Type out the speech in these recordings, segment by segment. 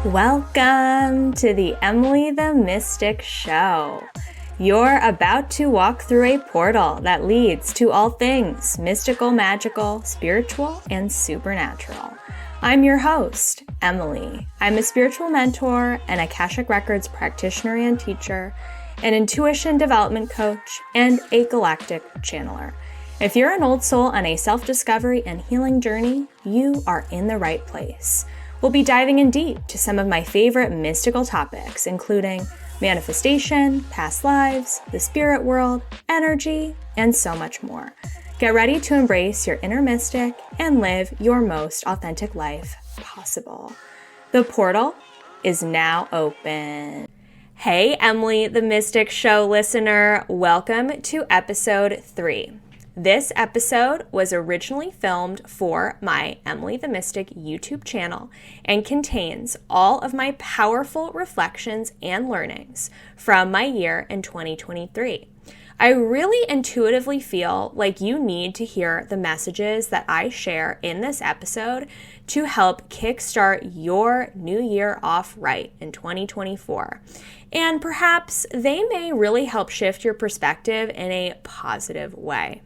Welcome to the Emily the Mystic Show. You're about to walk through a portal that leads to all things mystical, magical, spiritual, and supernatural. I'm your host, Emily. I'm a spiritual mentor, an Akashic Records practitioner and teacher, an intuition development coach, and a galactic channeler. If you're an old soul on a self-discovery and healing journey, you are in the right place. We'll be diving in deep to some of my favorite mystical topics, including manifestation, past lives, the spirit world, energy, and so much more. Get ready to embrace your inner mystic and live your most authentic life possible. The portal is now open. Hey, Emily the Mystic Show listener, welcome to episode 3. This episode was originally filmed for my Emily the Mystic YouTube channel and contains all of my powerful reflections and learnings from my year in 2023. I really intuitively feel like you need to hear the messages that I share in this episode to help kickstart your new year off right in 2024. And perhaps they may really help shift your perspective in a positive way.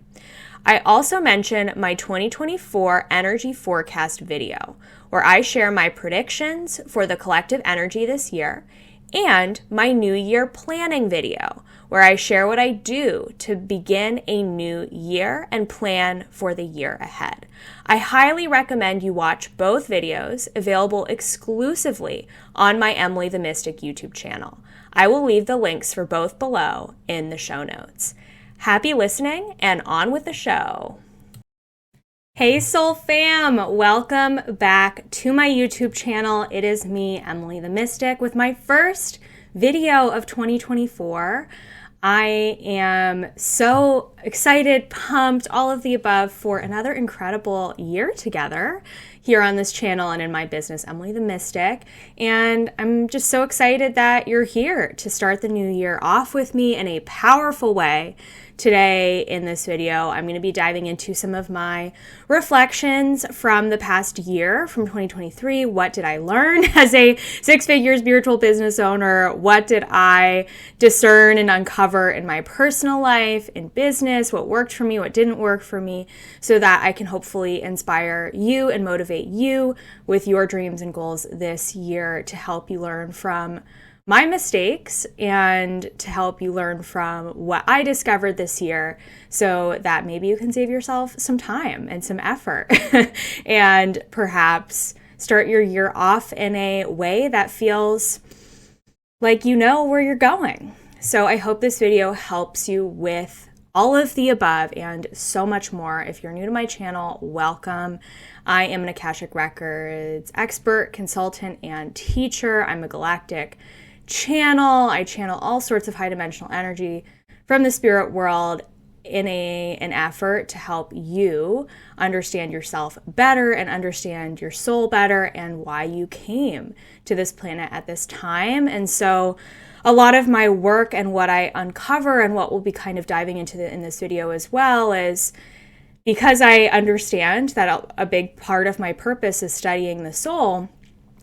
I also mention my 2024 energy forecast video, where I share my predictions for the collective energy this year, and my New Year planning video, where I share what I do to begin a new year and plan for the year ahead. I highly recommend you watch both videos, available exclusively on my Emily the Mystic YouTube channel. I will leave the links for both below in the show notes. Happy listening, and on with the show. Hey soul fam, welcome back to my YouTube channel. It is me, Emily the Mystic, with my first video of 2024. I am so excited, pumped, all of the above for another incredible year together here on this channel and in my business, Emily the Mystic. And I'm just so excited that you're here to start the new year off with me in a powerful way. Today in this video, I'm going to be diving into some of my reflections from the past year, from 2023. What did I learn as a six-figure spiritual business owner? What did I discern and uncover in my personal life, in business? What worked for me? What didn't work for me? So that I can hopefully inspire you and motivate you with your dreams and goals this year to help you learn from my mistakes and to help you learn from what I discovered this year so that maybe you can save yourself some time and some effort and perhaps start your year off in a way that feels like you know where you're going. So I hope this video helps you with all of the above and so much more. If you're new to my channel, welcome. I am an Akashic Records expert, consultant, and teacher. I'm a galactic channel. I channel all sorts of high dimensional energy from the spirit world in an effort to help you understand yourself better and understand your soul better and why you came to this planet at this time. And so a lot of my work and what I uncover and what we'll be kind of diving into in this video as well is because I understand that a big part of my purpose is studying the soul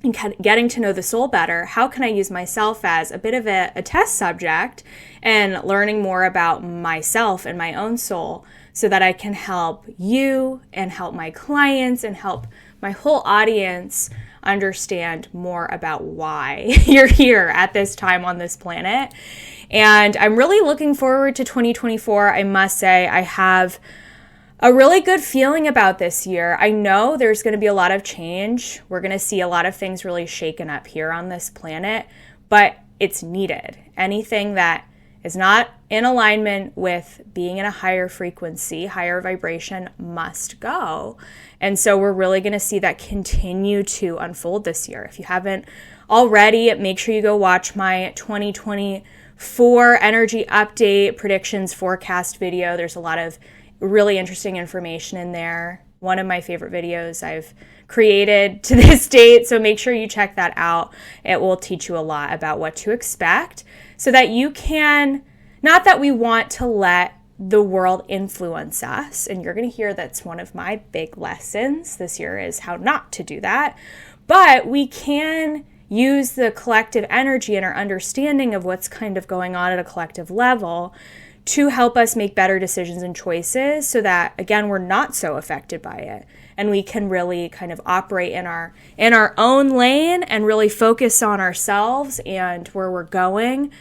and getting to know the soul better. How can I use myself as a bit of a test subject and learning more about myself and my own soul so that I can help you and help my clients and help my whole audience understand more about why you're here at this time on this planet. And I'm really looking forward to 2024. I must say, I have a really good feeling about this year. I know there's going to be a lot of change. We're going to see a lot of things really shaken up here on this planet, but it's needed. Anything that is not in alignment with being in a higher frequency, higher vibration must go. And so we're really going to see that continue to unfold this year. If you haven't already, make sure you go watch my 2024 energy update predictions forecast video. There's a lot of really interesting information in there. One of my favorite videos I've created to this date, so make sure you check that out. It will teach you a lot about what to expect so that you can, not that we want to let the world influence us, and you're going to hear that's one of my big lessons this year is how not to do that, but we can use the collective energy and our understanding of what's kind of going on at a collective level to help us make better decisions and choices so that, again, we're not so affected by it. And we can really kind of operate in our own lane and really focus on ourselves and where we're going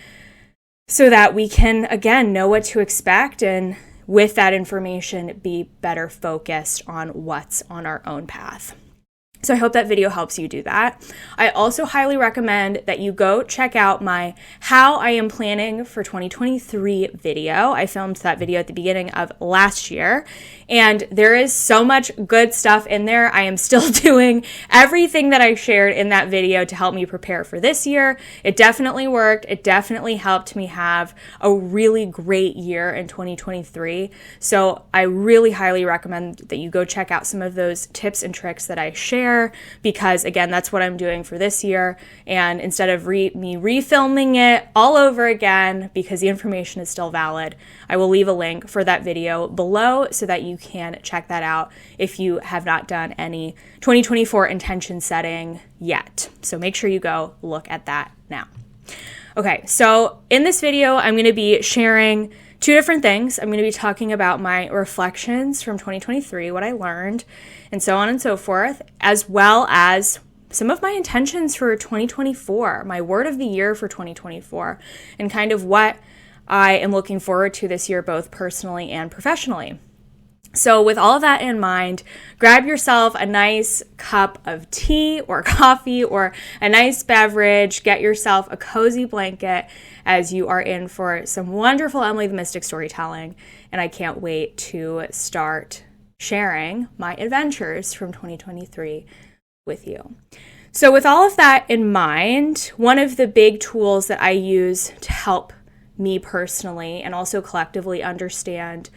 so that we can, again, know what to expect and with that information be better focused on what's on our own path. So I hope that video helps you do that. I also highly recommend that you go check out my How I Am Planning for 2023 video. I filmed that video at the beginning of last year, and there is so much good stuff in there. I am still doing everything that I shared in that video to help me prepare for this year. It definitely worked. It definitely helped me have a really great year in 2023. So I really highly recommend that you go check out some of those tips and tricks that I share, because again, that's what I'm doing for this year. And instead of me refilming it all over again, because the information is still valid, I will leave a link for that video below so that you can check that out if you have not done any 2024 intention setting yet. So make sure you go look at that now. Okay, so in this video, I'm going to be sharing two different things. I'm going to be talking about my reflections from 2023, what I learned, and so on and so forth, as well as some of my intentions for 2024, my word of the year for 2024, and kind of what I am looking forward to this year, both personally and professionally. So with all of that in mind, grab yourself a nice cup of tea or coffee or a nice beverage, get yourself a cozy blanket as you are in for some wonderful Emily the Mystic storytelling. And I can't wait to start sharing my adventures from 2023 with you. So with all of that in mind, one of the big tools that I use to help me personally and also collectively understand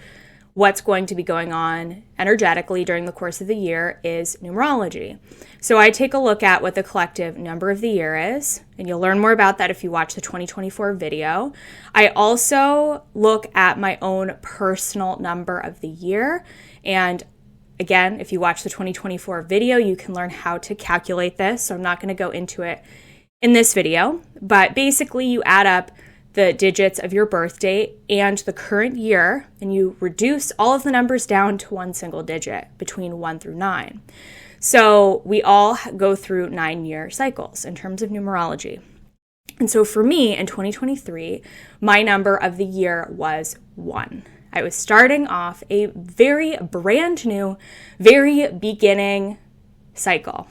what's going to be going on energetically during the course of the year is numerology. So I take a look at what the collective number of the year is, and you'll learn more about that if you watch the 2024 video. I also look at my own personal number of the year, and again, if you watch the 2024 video, you can learn how to calculate this, so I'm not going to go into it in this video, but basically you add up the digits of your birth date and the current year, and you reduce all of the numbers down to one single digit between 1 through 9. So we all go through 9-year cycles in terms of numerology. And so for me in 2023, my number of the year was 1. I was starting off a very brand new, very beginning cycle,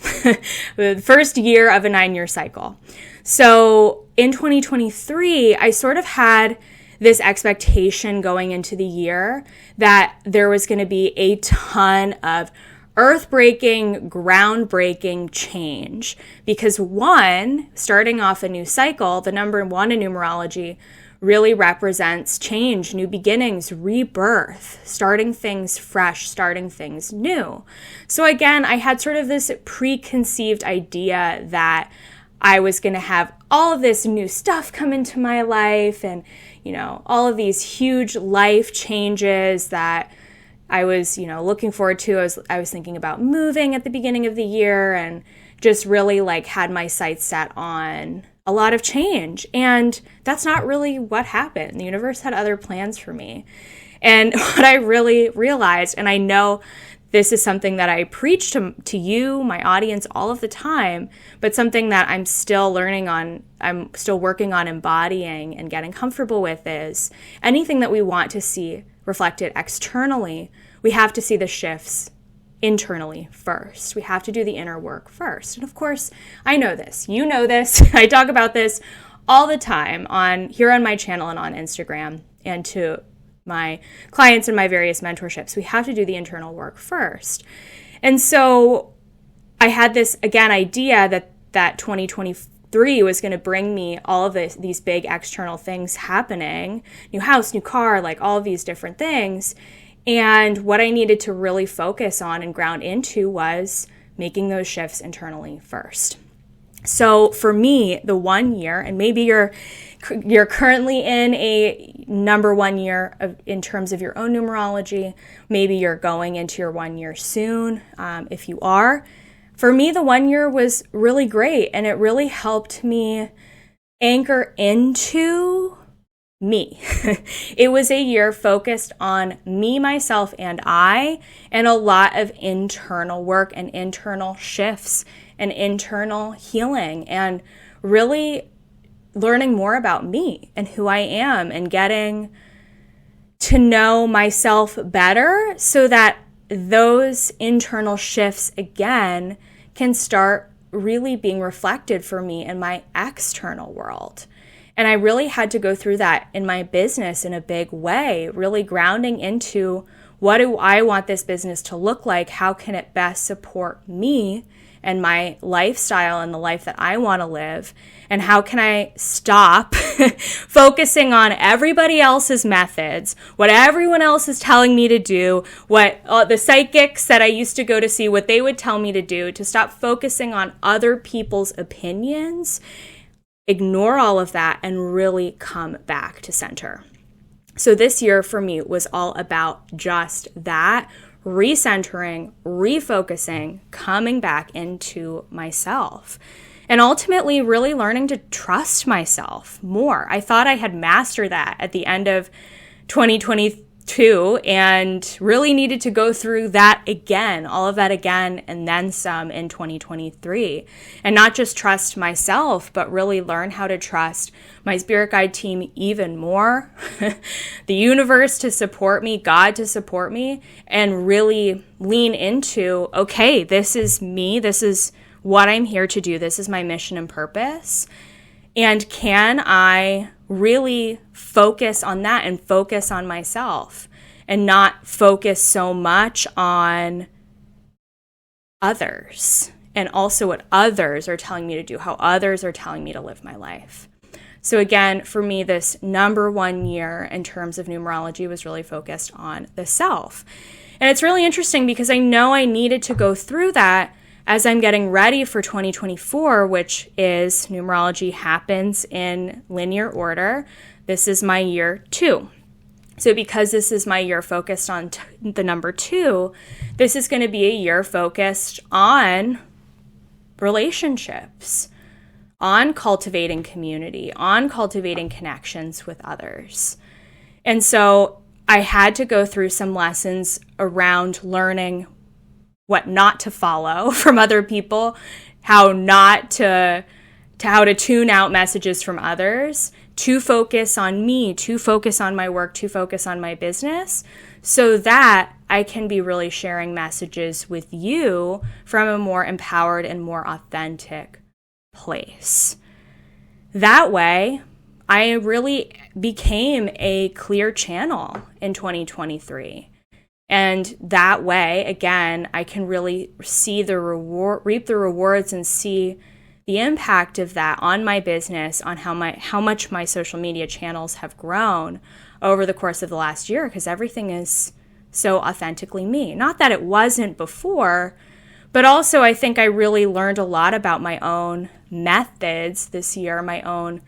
the first year of a 9-year cycle. So in 2023, I sort of had this expectation going into the year that there was going to be a ton of earth-breaking, groundbreaking change. Because 1, starting off a new cycle, the number 1 in numerology really represents change, new beginnings, rebirth, starting things fresh, starting things new. So again, I had sort of this preconceived idea that I was going to have all of this new stuff come into my life and, you know, all of these huge life changes that I was, you know, looking forward to. I was thinking about moving at the beginning of the year and just really like had my sights set on a lot of change. And that's not really what happened. The universe had other plans for me. And what I really realized, and I know this is something that I preach to you, my audience, all of the time, but something that I'm still learning on, I'm still working on embodying and getting comfortable with, is anything that we want to see reflected externally, we have to see the shifts internally first. We have to do the inner work first. And of course, I know this. You know this. I talk about this all the time here on my channel and on Instagram and to my clients and my various mentorships. We have to do the internal work first. And so I had this, again, idea that 2023 was going to bring me all of these big external things happening, new house, new car, like all of these different things. And what I needed to really focus on and ground into was making those shifts internally first. So for me, the 1 year, and maybe you're currently in a number 1 year in terms of your own numerology. Maybe you're going into your 1 year soon. If you are, for me, the 1 year was really great, and it really helped me anchor into me. It was a year focused on me, myself, and I, and a lot of internal work and internal shifts and internal healing, and really learning more about me and who I am, and getting to know myself better so that those internal shifts again can start really being reflected for me in my external world. And I really had to go through that in my business in a big way, really grounding into, what do I want this business to look like? How can it best support me and my lifestyle and the life that I want to live? And how can I stop focusing on everybody else's methods, what everyone else is telling me to do, what the psychics that I used to go to see, what they would tell me to do, to stop focusing on other people's opinions, ignore all of that, and really come back to center. So this year for me was all about just that, recentering, refocusing, coming back into myself, and ultimately really learning to trust myself more. I thought I had mastered that at the end of 2022 and really needed to go through that again, all of that again, and then some in 2023. And not just trust myself, but really learn how to trust my spirit guide team even more, the universe to support me, God to support me, and really lean into, okay, this is me, this is what I'm here to do, this is my mission and purpose. And can I really focus on that and focus on myself and not focus so much on others and also what others are telling me to do, how others are telling me to live my life. So again, for me, this number 1 year in terms of numerology was really focused on the self. And it's really interesting because I know I needed to go through that as I'm getting ready for 2024, which is, numerology happens in linear order. This is my year 2. So because this is my year focused on the number 2, this is going to be a year focused on relationships, on cultivating community, on cultivating connections with others. And so I had to go through some lessons around learning what not to follow from other people, how to tune out messages from others, to focus on me, to focus on my work, to focus on my business, so that I can be really sharing messages with you from a more empowered and more authentic place. That way, I really became a clear channel in 2023. And that way, again, I can really see the reward, reap the rewards, and see the impact of that on my business, on how much my social media channels have grown over the course of the last year, because everything is so authentically me. Not that it wasn't before, but also I think I really learned a lot about my own methods this year, my own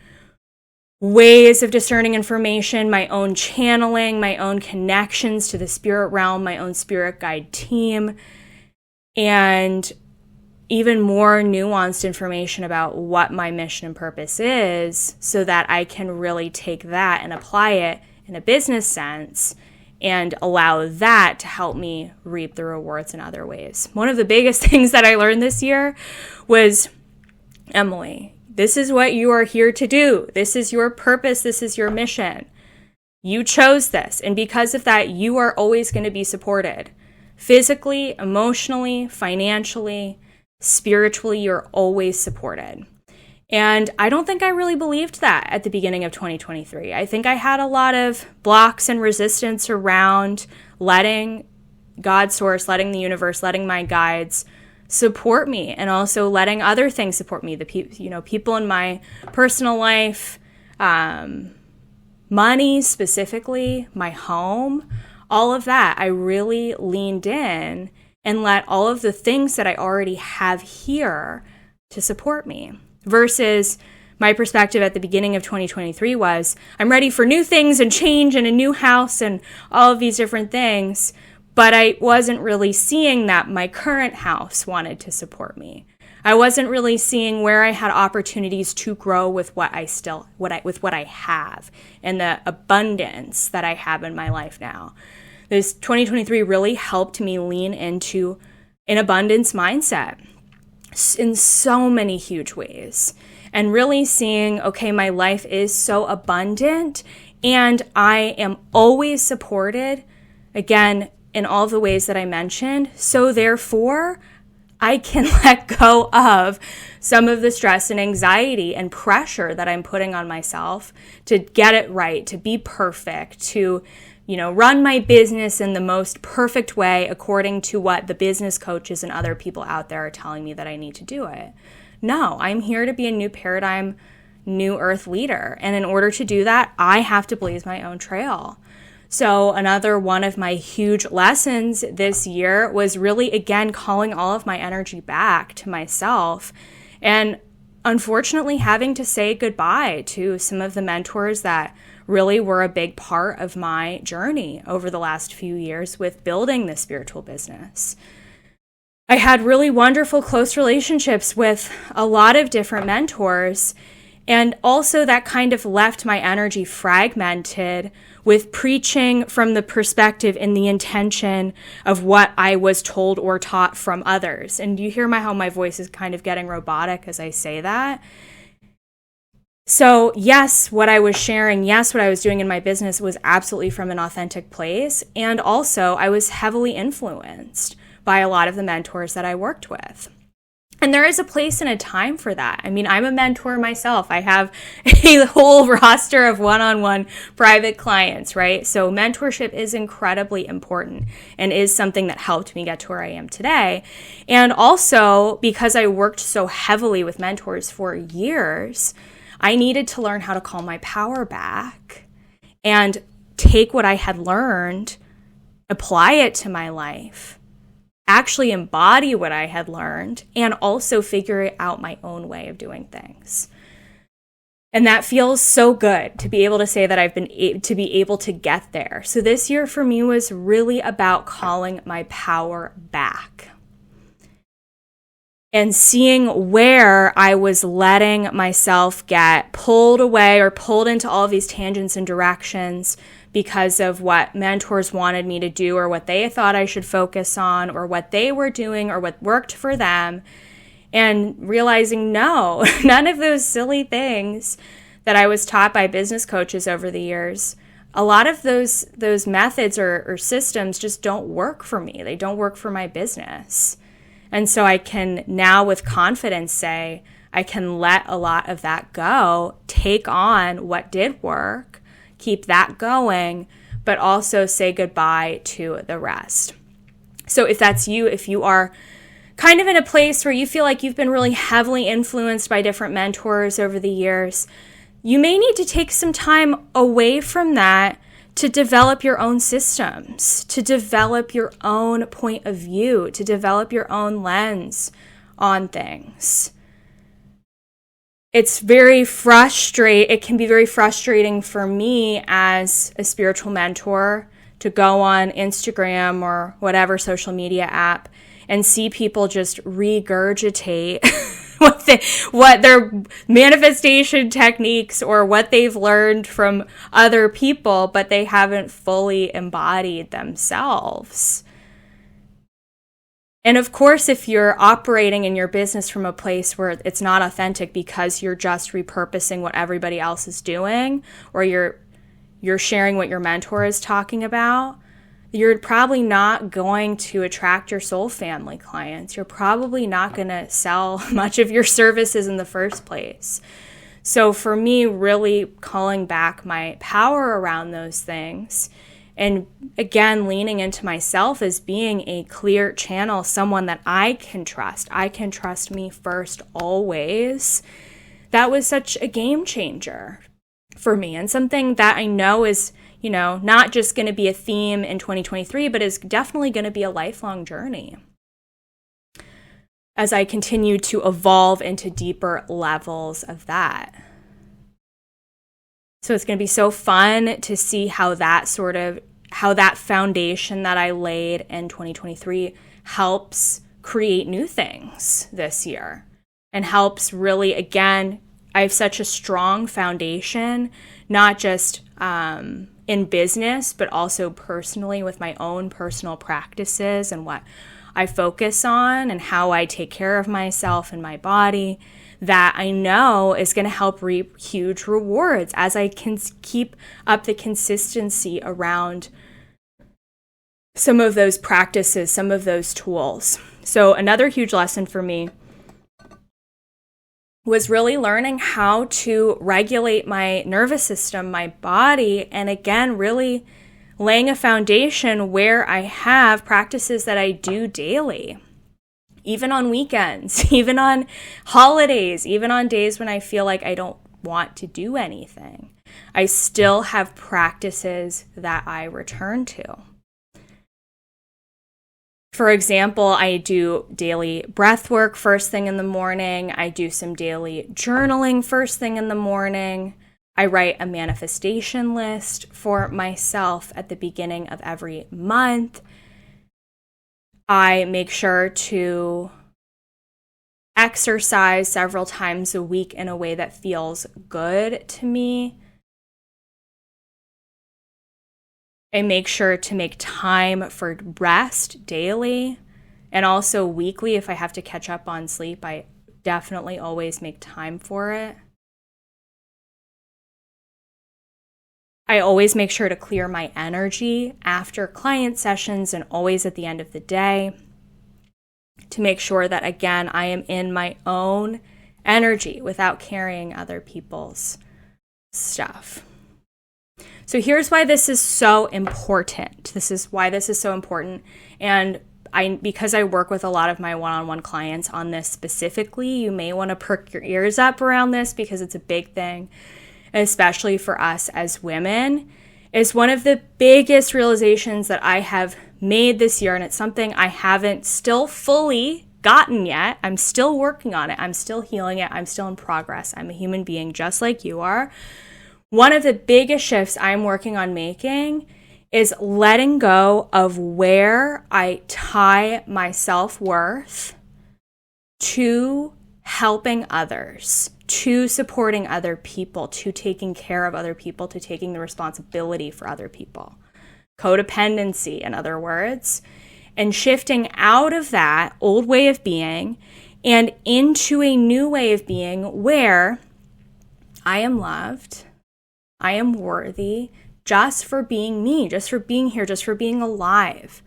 ways of discerning information, my own channeling, my own connections to the spirit realm, my own spirit guide team, and even more nuanced information about what my mission and purpose is, so that I can really take that and apply it in a business sense and allow that to help me reap the rewards in other ways. One of the biggest things that I learned this year was, Emily, this is what you are here to do. This is your purpose. This is your mission. You chose this. And because of that, you are always going to be supported. Physically, emotionally, financially, spiritually, you're always supported. And I don't think I really believed that at the beginning of 2023. I think I had a lot of blocks and resistance around letting God source, letting the universe, letting my guides support me, and also letting other things support me. People in my personal life, money specifically, my home, all of that. I really leaned in and let all of the things that I already have here to support me. Versus my perspective at the beginning of 2023 was, I'm ready for new things and change and a new house and all of these different things. But I wasn't really seeing that my current house wanted to support me. I wasn't really seeing where I had opportunities to grow with what I have and the abundance that I have in my life now. This 2023 really helped me lean into an abundance mindset in so many huge ways, and really seeing, okay, my life is so abundant and I am always supported, again, in all the ways that I mentioned. So therefore, I can let go of some of the stress and anxiety and pressure that I'm putting on myself to get it right, to be perfect, to, run my business in the most perfect way according to what the business coaches and other people out there are telling me that I need to do it. No, I'm here to be a new paradigm, new earth leader. And in order to do that, I have to blaze my own trail. So another one of my huge lessons this year was really, again, calling all of my energy back to myself, and unfortunately having to say goodbye to some of the mentors that really were a big part of my journey over the last few years with building this spiritual business. I had really wonderful, close relationships with a lot of different mentors, and also that kind of left my energy fragmented with preaching from the perspective and the intention of what I was told or taught from others. And you hear how my voice is kind of getting robotic as I say that. So yes, what I was sharing, yes, what I was doing in my business was absolutely from an authentic place. And also I was heavily influenced by a lot of the mentors that I worked with. And there is a place and a time for that. I mean, I'm a mentor myself. I have a whole roster of one-on-one private clients, right? So mentorship is incredibly important and is something that helped me get to where I am today. And also, because I worked so heavily with mentors for years, I needed to learn how to call my power back and take what I had learned, apply it to my life, actually embody what I had learned, and also figure out my own way of doing things. And that feels so good to be able to say that I've been to be able to get there. So this year for me was really about calling my power back and seeing where I was letting myself get pulled away or pulled into all of these tangents and directions because of what mentors wanted me to do or what they thought I should focus on or what they were doing or what worked for them, and realizing no, none of those silly things that I was taught by business coaches over the years, a lot of those methods or systems just don't work for me. They don't work for my business. And so I can now with confidence say I can let a lot of that go, take on what did work, keep that going, but also say goodbye to the rest. So if that's you, if you are kind of in a place where you feel like you've been really heavily influenced by different mentors over the years, you may need to take some time away from that to develop your own systems, to develop your own point of view, to develop your own lens on things. It can be very frustrating for me as a spiritual mentor to go on Instagram or whatever social media app and see people just regurgitate what their manifestation techniques or what they've learned from other people, but they haven't fully embodied themselves. And of course, if you're operating in your business from a place where it's not authentic because you're just repurposing what everybody else is doing, or you're sharing what your mentor is talking about, you're probably not going to attract your soul family clients. You're probably not going to sell much of your services in the first place. So for me, really calling back my power around those things, and again, leaning into myself as being a clear channel, someone that I can trust. I can trust me first always. That was such a game changer for me, and something that I know is, not just going to be a theme in 2023, but is definitely going to be a lifelong journey as I continue to evolve into deeper levels of that. So it's going to be so fun to see how that sort of how that foundation that I laid in 2023 helps create new things this year and helps really, again, I have such a strong foundation, not just in business, but also personally with my own personal practices and what I focus on and how I take care of myself and my body, that I know is going to help reap huge rewards as I can keep up the consistency around some of those practices, some of those tools. So another huge lesson for me was really learning how to regulate my nervous system, my body, and again, really laying a foundation where I have practices that I do daily, even on weekends, even on holidays, even on days when I feel like I don't want to do anything. I still have practices that I return to. For example, I do daily breath work first thing in the morning. I do some daily journaling first thing in the morning. I write a manifestation list for myself at the beginning of every month. I make sure to exercise several times a week in a way that feels good to me. I make sure to make time for rest daily and also weekly. If I have to catch up on sleep, I definitely always make time for it. I always make sure to clear my energy after client sessions and always at the end of the day to make sure that, again, I am in my own energy without carrying other people's stuff. So here's why this is so important. This is why this is so important. And because I work with a lot of my one-on-one clients on this specifically, you may want to perk your ears up around this because it's a big thing, especially for us as women. Is one of the biggest realizations that I have made this year, and it's something I haven't still fully gotten yet. I'm still working on it. I'm still healing it. I'm still in progress. I'm a human being just like you are. One of the biggest shifts I'm working on making is letting go of where I tie my self-worth to helping others, to supporting other people, to taking care of other people, to taking the responsibility for other people. Codependency, in other words, and shifting out of that old way of being and into a new way of being where I am loved, I am worthy just for being me, just for being here, just for being alive.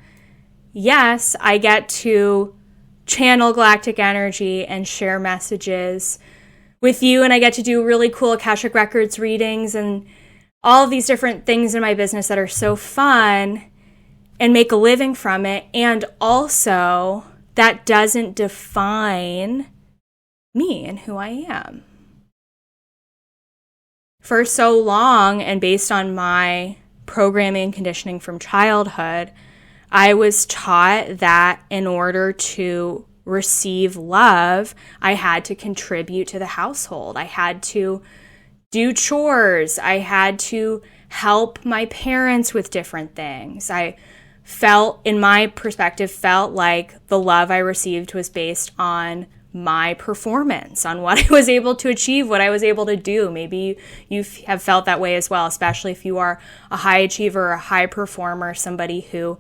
Yes, I get to channel galactic energy and share messages with you, and I get to do really cool Akashic Records readings and all of these different things in my business that are so fun and make a living from it. And also, that doesn't define me and who I am. For so long, and based on my programming and conditioning from childhood, I was taught that in order to receive love, I had to contribute to the household. I had to do chores. I had to help my parents with different things. I felt, in my perspective, felt like the love I received was based on my performance, on what I was able to achieve, what I was able to do. Maybe you have felt that way as well, especially if you are a high achiever, a high performer, somebody who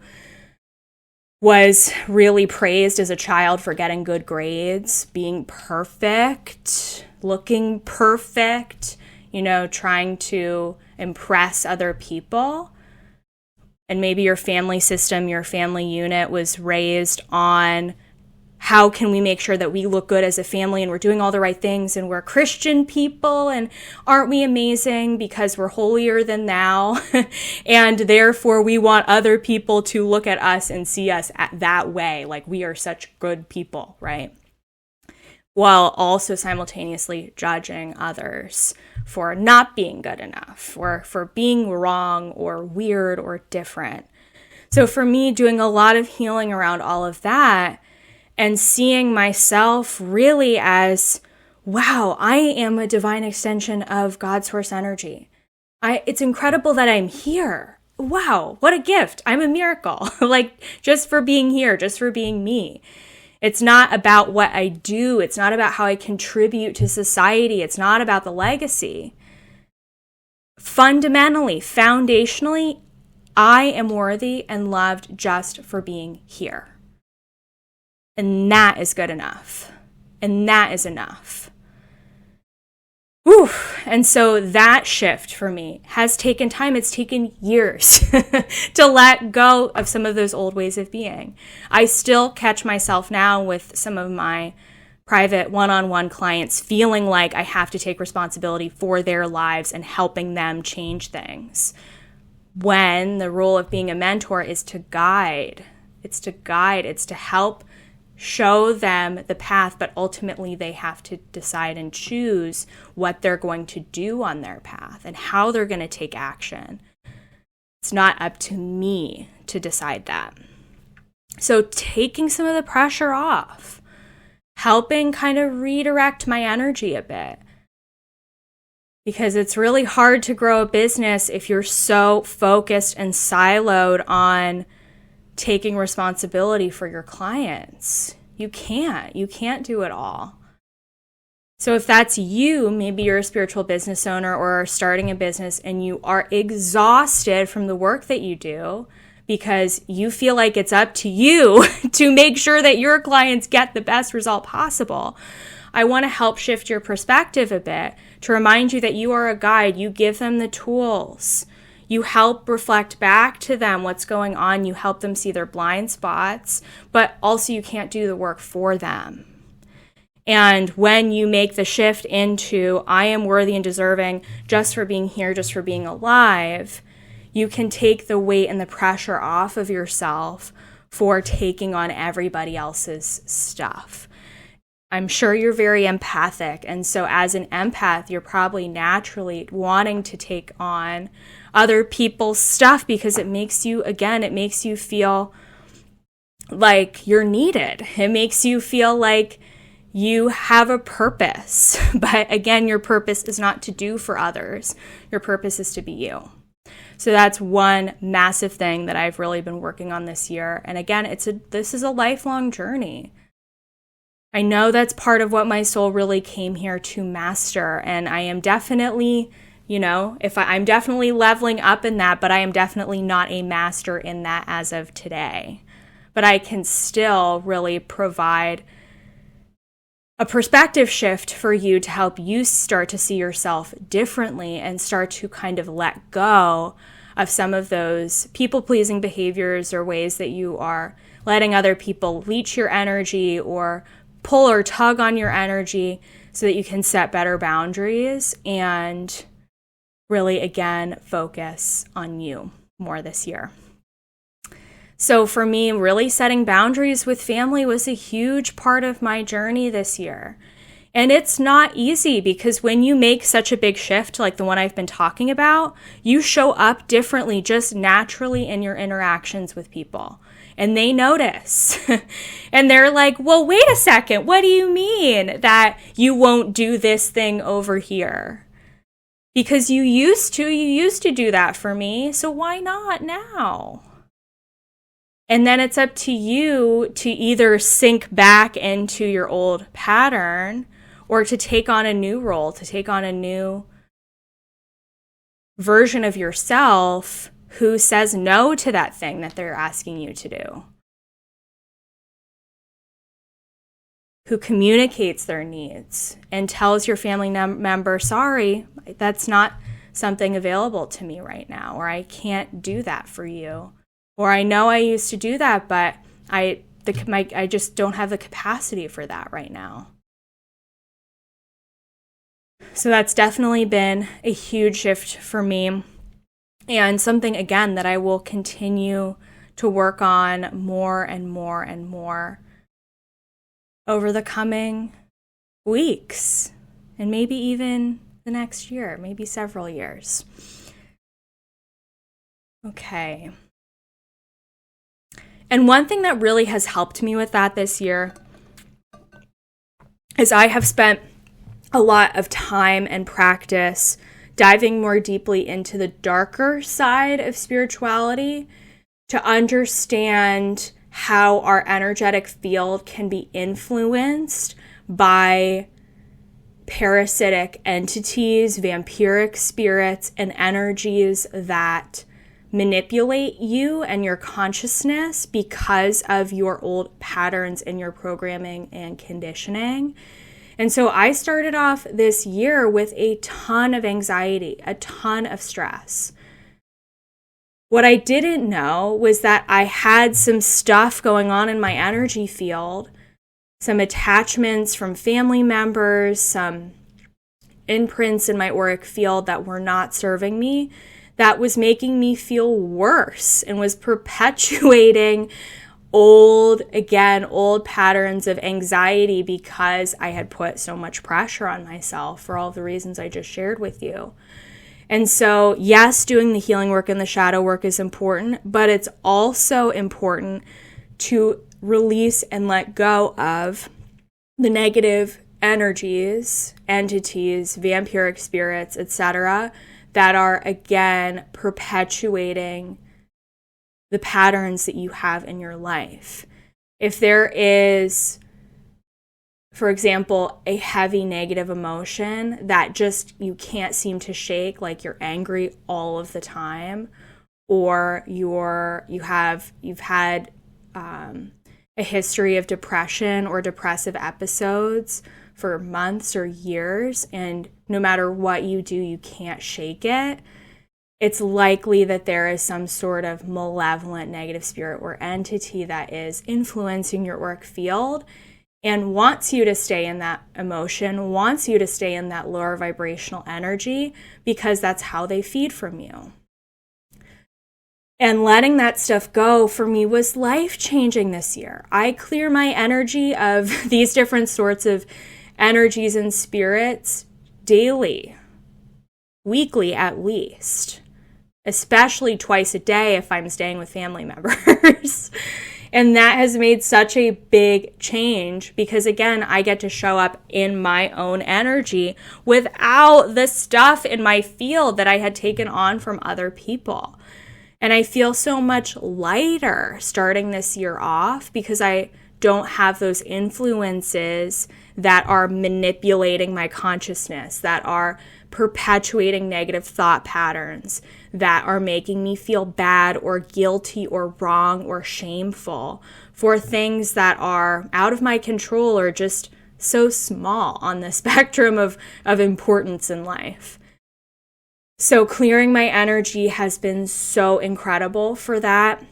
was really praised as a child for getting good grades, being perfect, looking perfect, trying to impress other people. And maybe your family system, your family unit was raised on how can we make sure that we look good as a family and we're doing all the right things and we're Christian people and aren't we amazing because we're holier than thou and therefore we want other people to look at us and see us that way, like we are such good people, right? While also simultaneously judging others for not being good enough or for being wrong or weird or different. So for me, doing a lot of healing around all of that and seeing myself really as, wow, I am a divine extension of God's source energy. It's incredible that I'm here. wow, what a gift. I'm a miracle. Like, just for being here, just for being me. It's not about what I do. It's not about how I contribute to society. It's not about the legacy. Fundamentally, foundationally, I am worthy and loved just for being here. And that is good enough. And that is enough. Whew. And so that shift for me has taken time. It's taken years to let go of some of those old ways of being. I still catch myself now with some of my private one-on-one clients feeling like I have to take responsibility for their lives and helping them change things. When the role of being a mentor is to guide. It's to guide. It's to help show them the path, but ultimately they have to decide and choose what they're going to do on their path and how they're going to take action. It's not up to me to decide that. So taking some of the pressure off, helping kind of redirect my energy a bit. Because it's really hard to grow a business if you're so focused and siloed on taking responsibility for your clients. You can't do it all. So if that's you, maybe you're a spiritual business owner or starting a business and you are exhausted from the work that you do because you feel like it's up to you to make sure that your clients get the best result possible. I want to help shift your perspective a bit to remind you that you are a guide. You give them the tools. You help reflect back to them what's going on. You help them see their blind spots, but also you can't do the work for them. And when you make the shift into, I am worthy and deserving just for being here, just for being alive, you can take the weight and the pressure off of yourself for taking on everybody else's stuff. I'm sure you're very empathic. And so as an empath, you're probably naturally wanting to take on other people's stuff because it makes you feel like you're needed. It makes you feel like you have a purpose. But again, your purpose is not to do for others. Your purpose is to be you. So that's one massive thing that I've really been working on this year. And again, this is a lifelong journey. I know that's part of what my soul really came here to master. And I am definitely, I'm definitely leveling up in that, but I am definitely not a master in that as of today. But I can still really provide a perspective shift for you to help you start to see yourself differently and start to kind of let go of some of those people-pleasing behaviors or ways that you are letting other people leech your energy or pull or tug on your energy so that you can set better boundaries and really, again, focus on you more this year. So for me, really setting boundaries with family was a huge part of my journey this year. And it's not easy because when you make such a big shift like the one I've been talking about, you show up differently just naturally in your interactions with people. And they notice. And they're like, well, wait a second. What do you mean that you won't do this thing over here? Because you used to do that for me. So why not now? And then it's up to you to either sink back into your old pattern or to take on a new role, to take on a new version of yourself who says no to that thing that they're asking you to do, who communicates their needs and tells your family member, sorry, that's not something available to me right now, or I can't do that for you, or I know I used to do that, but I just don't have the capacity for that right now. So that's definitely been a huge shift for me. And something, again, that I will continue to work on more and more and more over the coming weeks and maybe even the next year, maybe several years. Okay. And one thing that really has helped me with that this year is I have spent a lot of time and practice diving more deeply into the darker side of spirituality to understand how our energetic field can be influenced by parasitic entities, vampiric spirits, and energies that manipulate you and your consciousness because of your old patterns in your programming and conditioning. And so I started off this year with a ton of anxiety, a ton of stress. What I didn't know was that I had some stuff going on in my energy field, some attachments from family members, some imprints in my auric field that were not serving me, that was making me feel worse and was perpetuating old patterns of anxiety because I had put so much pressure on myself for all the reasons I just shared with you. And so, yes, doing the healing work and the shadow work is important, but it's also important to release and let go of the negative energies, entities, vampiric spirits, etc., that are, again, perpetuating the patterns that you have in your life. If there is, for example, a heavy negative emotion that just you can't seem to shake, like you're angry all of the time, or you've had a history of depression or depressive episodes for months or years, and no matter what you do, you can't shake it, it's likely that there is some sort of malevolent negative spirit or entity that is influencing your auric field and wants you to stay in that emotion, wants you to stay in that lower vibrational energy, because that's how they feed from you. And letting that stuff go for me was life-changing this year. I clear my energy of these different sorts of energies and spirits daily, weekly at least, especially twice a day if I'm staying with family members. And that has made such a big change because, again, I get to show up in my own energy without the stuff in my field that I had taken on from other people. And I feel so much lighter starting this year off because I don't have those influences that are manipulating my consciousness, that are perpetuating negative thought patterns, that are making me feel bad or guilty or wrong or shameful for things that are out of my control or just so small on the spectrum of importance in life. So clearing my energy has been so incredible for that.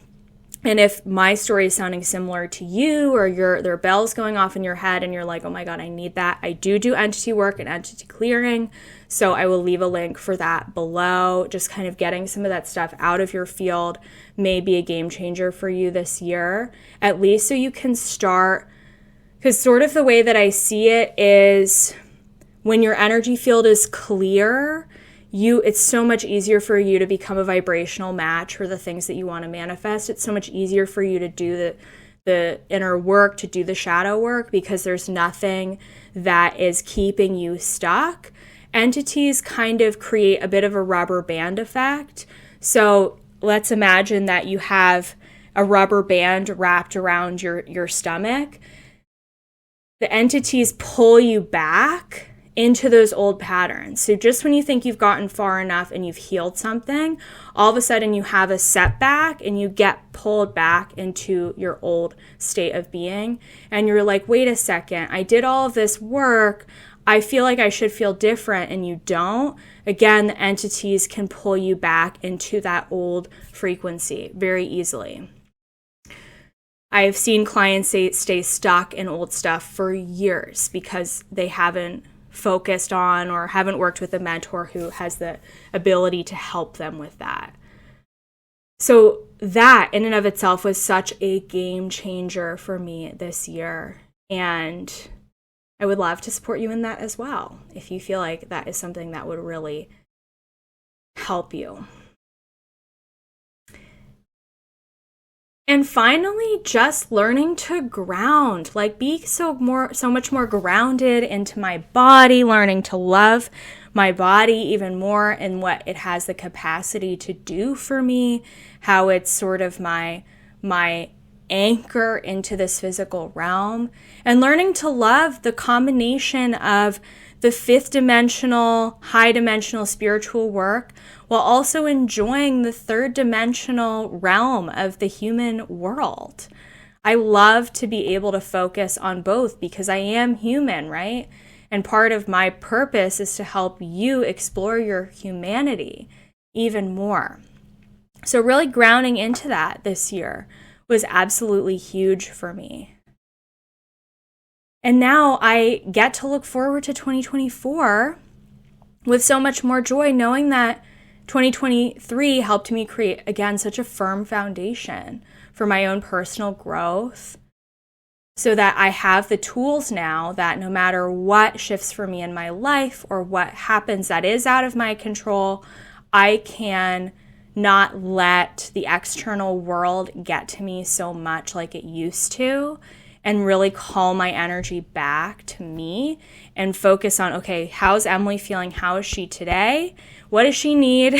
And if my story is sounding similar to you, or there are bells going off in your head and you're like, oh my God, I need that, I do entity work and entity clearing. So I will leave a link for that below. Just kind of getting some of that stuff out of your field may be a game changer for you this year, at least so you can start. Because sort of the way that I see it is when your energy field is clear, it's so much easier for you to become a vibrational match for the things that you want to manifest. It's so much easier for you to do the inner work, to do the shadow work, because there's nothing that is keeping you stuck. Entities kind of create a bit of a rubber band effect. So let's imagine that you have a rubber band wrapped around your stomach. The entities pull you back into those old patterns. So just when you think you've gotten far enough and you've healed something, all of a sudden you have a setback and you get pulled back into your old state of being. And you're like, wait a second, I did all of this work. I feel like I should feel different, and you don't. Again, the entities can pull you back into that old frequency very easily. I have seen clients stay stuck in old stuff for years because they haven't focused on or haven't worked with a mentor who has the ability to help them with that. So that in and of itself was such a game changer for me this year. And I would love to support you in that as well, if you feel like that is something that would really help you. And finally, just learning to ground, like be so much more grounded into my body, learning to love my body even more and what it has the capacity to do for me, how it's sort of my anchor into this physical realm, and learning to love the combination of the fifth dimensional, high dimensional spiritual work while also enjoying the third dimensional realm of the human world. I love to be able to focus on both because I am human, right? And part of my purpose is to help you explore your humanity even more. So really grounding into that this year was absolutely huge for me. And now I get to look forward to 2024 with so much more joy, knowing that 2023 helped me create, again, such a firm foundation for my own personal growth, so that I have the tools now that no matter what shifts for me in my life or what happens that is out of my control, I can not let the external world get to me so much like it used to, and really call my energy back to me and focus on, okay, how's Emily feeling? How is she today? What does she need?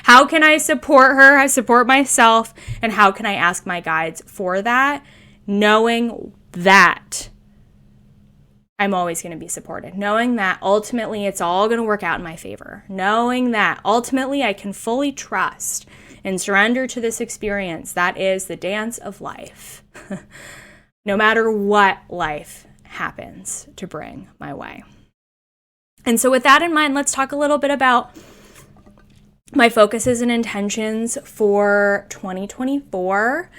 How can I support her? I support myself. And how can I ask my guides for that? Knowing that I'm always going to be supported. Knowing that ultimately it's all going to work out in my favor. Knowing that ultimately I can fully trust and surrender to this experience. That is the dance of life. No matter what life happens to bring my way. And so with that in mind, let's talk a little bit about my focuses and intentions for 2024.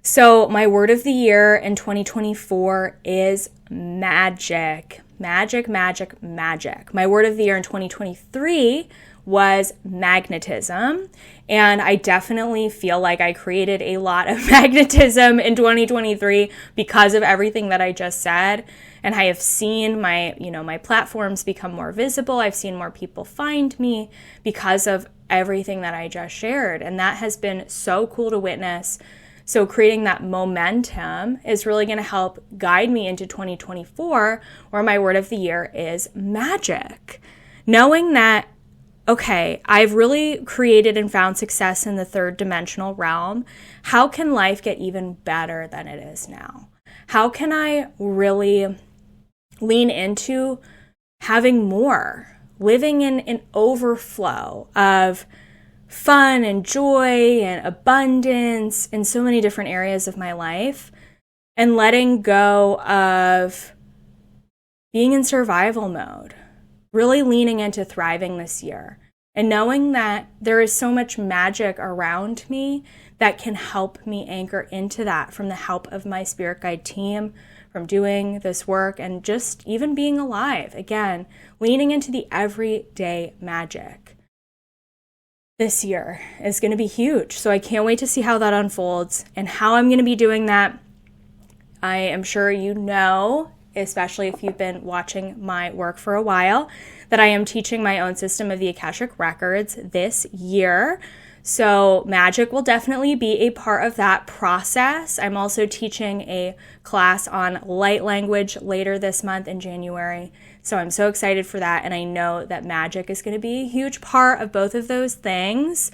So my word of the year in 2024 is magic. Magic, magic, magic. My word of the year in 2023 was magnetism. And I definitely feel like I created a lot of magnetism in 2023 because of everything that I just said. And I have seen my platforms become more visible. I've seen more people find me because of everything that I just shared. And that has been so cool to witness. So creating that momentum is really going to help guide me into 2024, where my word of the year is magic. Knowing that, okay, I've really created and found success in the third dimensional realm. How can life get even better than it is now? How can I really lean into having more, living in an overflow of fun and joy and abundance in so many different areas of my life, and letting go of being in survival mode, really leaning into thriving this year, and knowing that there is so much magic around me that can help me anchor into that, from the help of my spirit guide team, from doing this work, and just even being alive. Again, leaning into the everyday magic. This year is going to be huge. So I can't wait to see how that unfolds and how I'm going to be doing that. I am sure you know, especially if you've been watching my work for a while, that I am teaching my own system of the Akashic Records this year. So magic will definitely be a part of that process. I'm also teaching a class on light language later this month in January. So I'm so excited for that. And I know that magic is going to be a huge part of both of those things.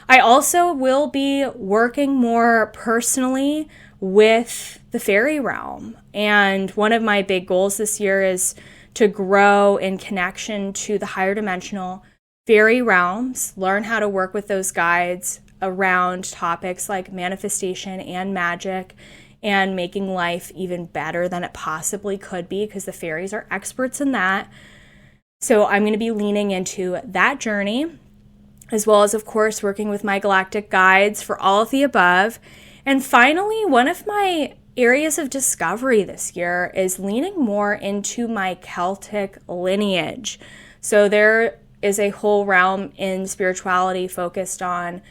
I also will be working more personally with the fairy realm. And one of my big goals this year is to grow in connection to the higher dimensional fairy realms, learn how to work with those guides around topics like manifestation and magic, and making life even better than it possibly could be, because the fairies are experts in that. So I'm going to be leaning into that journey, as well as, of course, working with my galactic guides for all of the above. And finally, one of my areas of discovery this year is leaning more into my Celtic lineage. So there is a whole realm in spirituality focused on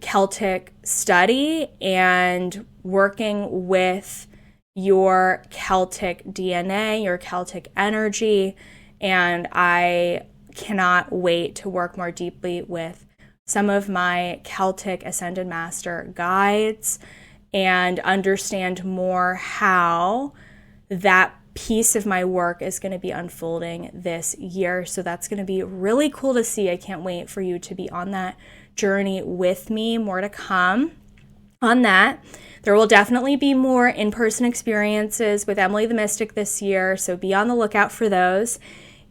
Celtic study and working with your Celtic DNA, your Celtic energy. And I cannot wait to work more deeply with some of my Celtic Ascended Master guides and understand more how that piece of my work is going to be unfolding this year. So that's going to be really cool to see. I can't wait for you to be on that journey with me. More to come on that. There will definitely be more in-person experiences with Emily the Mystic this year, so be on the lookout for those.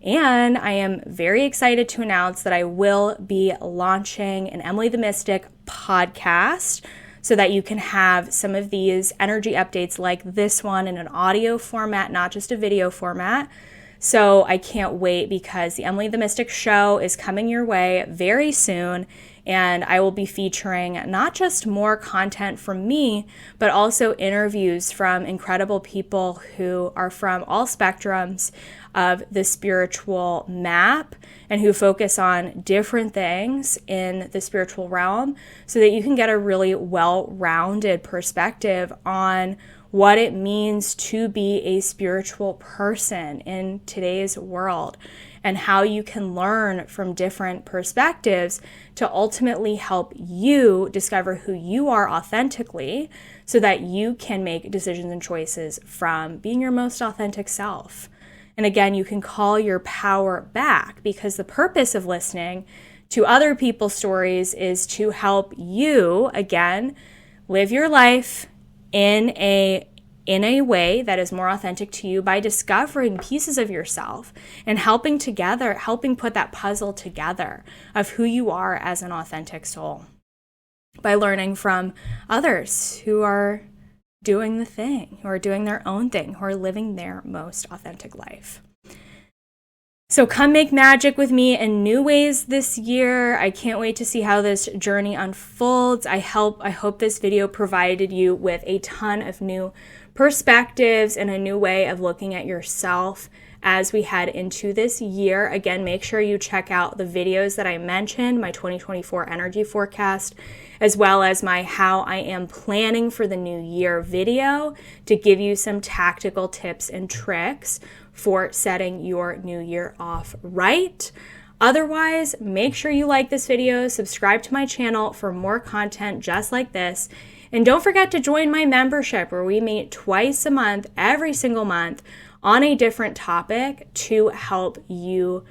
And I am very excited to announce that I will be launching an Emily the Mystic podcast so that you can have some of these energy updates like this one in an audio format, not just a video format. So I can't wait because the Emily the Mystic show is coming your way very soon. And I will be featuring not just more content from me, but also interviews from incredible people who are from all spectrums of the spiritual map and who focus on different things in the spiritual realm so that you can get a really well-rounded perspective on what it means to be a spiritual person in today's world, and how you can learn from different perspectives to ultimately help you discover who you are authentically so that you can make decisions and choices from being your most authentic self. And again, you can call your power back, because the purpose of listening to other people's stories is to help you, again, live your life in a way that is more authentic to you by discovering pieces of yourself and helping put that puzzle together of who you are as an authentic soul by learning from others who are doing the thing, who are doing their own thing, who are living their most authentic life. So come make magic with me in new ways this year. I can't wait to see how this journey unfolds. I hope this video provided you with a ton of new perspectives and a new way of looking at yourself as we head into this year. Again, make sure you check out the videos that I mentioned, my 2024 energy forecast, as well as my How I Am Planning for the New Year video to give you some tactical tips and tricks for setting your new year off right. Otherwise, make sure you like this video, subscribe to my channel for more content just like this, and don't forget to join my membership where we meet twice a month, every single month, on a different topic to help you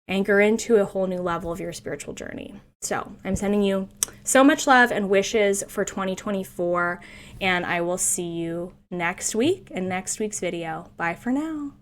anchor into a whole new level of your spiritual journey. So I'm sending you so much love and wishes for 2024, and I will see you next week in next week's video. Bye for now.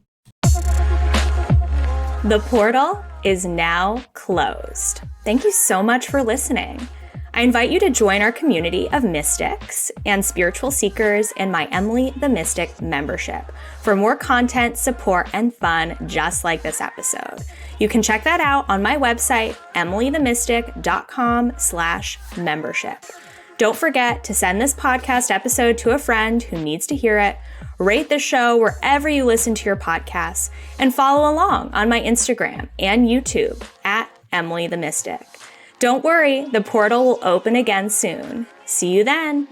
The portal is now closed. Thank you so much for listening. I invite you to join our community of mystics and spiritual seekers in my Emily the Mystic membership for more content, support, and fun just like this episode. You can check that out on my website, emilythemystic.com/membership. Don't forget to send this podcast episode to a friend who needs to hear it, rate the show wherever you listen to your podcasts, and follow along on my Instagram and YouTube at Emily the Mystic. Don't worry, the portal will open again soon. See you then.